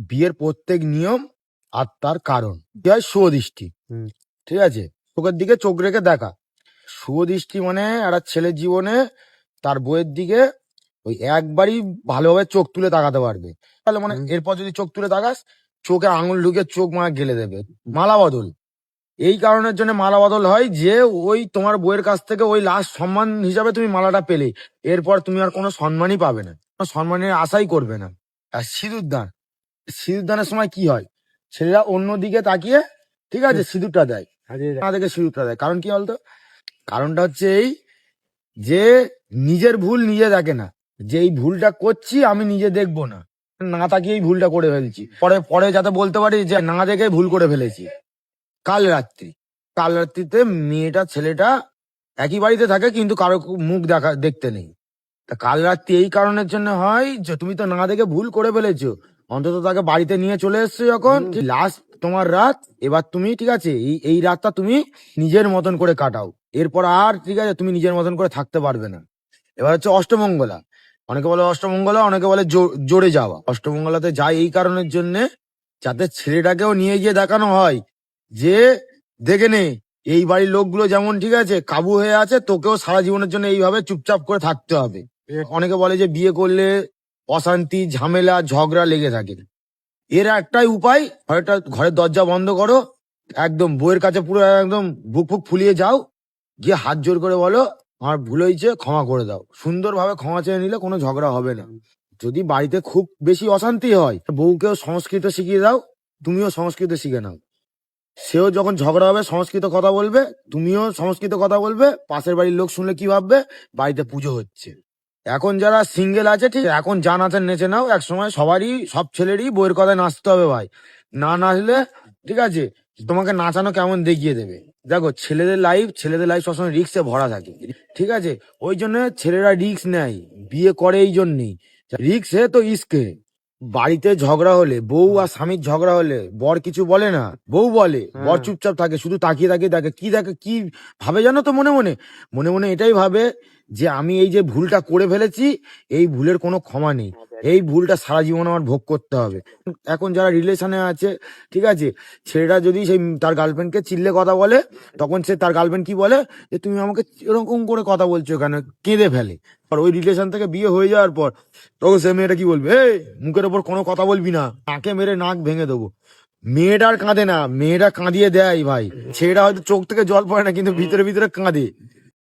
বিয়ের প্রত্যেক নিয়ম আর তার কারণ কি হয়, সুদৃষ্টি। ঠিক আছে, চোখের দিকে চোখ রেখে দেখা। সুদৃষ্টি মানে একটা ছেলের জীবনে তার বইয়ের দিকে ওই একবারই ভালোভাবে চোখ তুলে তাকাতে পারবে। তাহলে মানে এরপর যদি চোখ তুলে তাকাস, চোখে আঙুল ঢুকে চোখ গেলে দেবে। মালা বদল, এই কারণের জন্য মালা বদল হয় যে ওই তোমার বইয়ের কাছ থেকে ওই লাস্ট সম্মান হিসাবে তুমি মালাটা পেলে, এরপর তুমি আর কোনো সম্মানই পাবে না, কোনো সম্মানের আশাই করবে না। আর সিঁদুর দান, সিঁদুর দানের সময় কি হয়, ছেলেরা অন্যদিকে তাকিয়ে ঠিক আছে সিঁদুরটা দেয়, না দেখে সিঁদুরটা দেয়। কারণ কি বলতো, কারণটা হচ্ছে এই যে নিজের ভুল নিজে দেখে না, যে এই ভুলটা করছি আমি নিজে দেখবো না, না তাকিয়ে এই ভুলটা করে ফেলছি, পরে পরে যাতে বলতে পারি যে না দেখে ভুল করে ফেলেছি। কাল রাত্রিতে মেয়েটা ছেলেটা একই বাড়িতে থাকে কিন্তু কারো মুখ দেখতে নেই। তা কাল রাত্রি এই কারণের জন্য হয় যে তুমি তো না দেখে ভুল করে ফেলেছো, অন্তত তাকে বাড়িতে নিয়ে চলে এসছো যখন, লাস্ট তোমার রাত, এবার তুমি ঠিক আছে এই রাতটা তুমি নিজের মতন করে কাটাও, এরপর আর ঠিক আছে তুমি নিজের মতন করে থাকতে পারবে না। এবার হচ্ছে অষ্টমঙ্গলা, অনেকে বলে অষ্টমঙ্গলা, অনেকে বলে জোরে যাওয়া। অষ্টমঙ্গলাতে যায় এই কারণের জন্য যাতে ছেলেটাকেও নিয়ে গিয়ে দেখানো হয় যে দেখে নে এই বাড়ির লোকগুলো যেমন ঠিক আছে কাবু হয়ে আছে, তোকেও সারা জীবনের জন্য এইভাবে চুপচাপ করে থাকতে হবে। অনেকে বলে যে বিয়ে করলে অশান্তি ঝামেলা ঝগড়া লেগে থাকে, এর একটাই উপায়, ঘরের দরজা বন্ধ করো, একদম বইয়ের কাছে পুরো একদম বুক ফুক ফুলিয়ে যাও, গিয়ে হাত জোর করে বলো আমার ভুল হয়েছে ক্ষমা করে দাও। সুন্দরভাবে ক্ষমা চেয়ে নিলে কোনো ঝগড়া হবে না। যদি বাড়িতে খুব বেশি অশান্তি হয়, বউকেও সংস্কৃত শিখিয়ে দাও, তুমিও সংস্কৃত শিখে নাও। সেও যখন ঝগড়া হবে সংস্কৃত কথা বলবে, তুমিও সংস্কৃত কথা বলবে, পাশের বাড়ির লোক শুনলে কি ভাববে, বাড়িতে পুজো হচ্ছে। এখন যারা সিঙ্গেল আছে ঠিক এখন যা নাচেন নেচে নাও, এক সময় সব ছেলেরই বইয়ের কথায় নাচতে হবে ভাই, না নাচলে ঠিক আছে তোমাকে নাচানো কেমন দেখিয়ে দেবে। দেখো ছেলেদের লাইফ সবসময় রিস্কে ভরা থাকে, ঠিক আছে, ওই জন্য ছেলেরা রিস্ক নেয়, বিয়ে করে এই জন্যই, রিস্ক হে তো ইস্কে। বাড়িতে ঝগড়া হলে, বউ আর স্বামীর ঝগড়া হলে বর কিছু বলে না, বউ বলে, বর চুপচাপ থাকে, শুধু তাকিয়ে তাকিয়ে দেখে কি ভাবে জানো তো, মনে মনে মনে মনে এটাই ভাবে যে আমি এই যে ভুলটা করে ফেলেছি, এই ভুলের কোনো ক্ষমা নেই, এই ভুলটা সারা জীবন আমার ভোগ করতে হবে। এখন যারা রিলেশনে আছে ঠিক আছে, ছেলেটা যদি সেই তার গার্লফ্রেন্ডকে চিল্লে কথা বলে, তখন সে তার গার্লফ্রেন্ড কি বলে যে তুমি আমাকে এরকম করে কথা বলছো কেন, কেঁদে ফেলে। আর ওই রিলেশন থেকে বিয়ে হয়ে যাওয়ার পর তখন সে মেয়েটা কি বলবে, এই মুখের ওপর কোনো কথা বলবি না, নাকে মেরে নাক ভেঙে দেবো। মেয়েটার কাঁদে না, মেয়েটা কাঁদিয়ে দেয় ভাই, ছেলেটা হয়তো চোখ থেকে জল পড়ে না কিন্তু ভিতরে ভিতরে কাঁদে।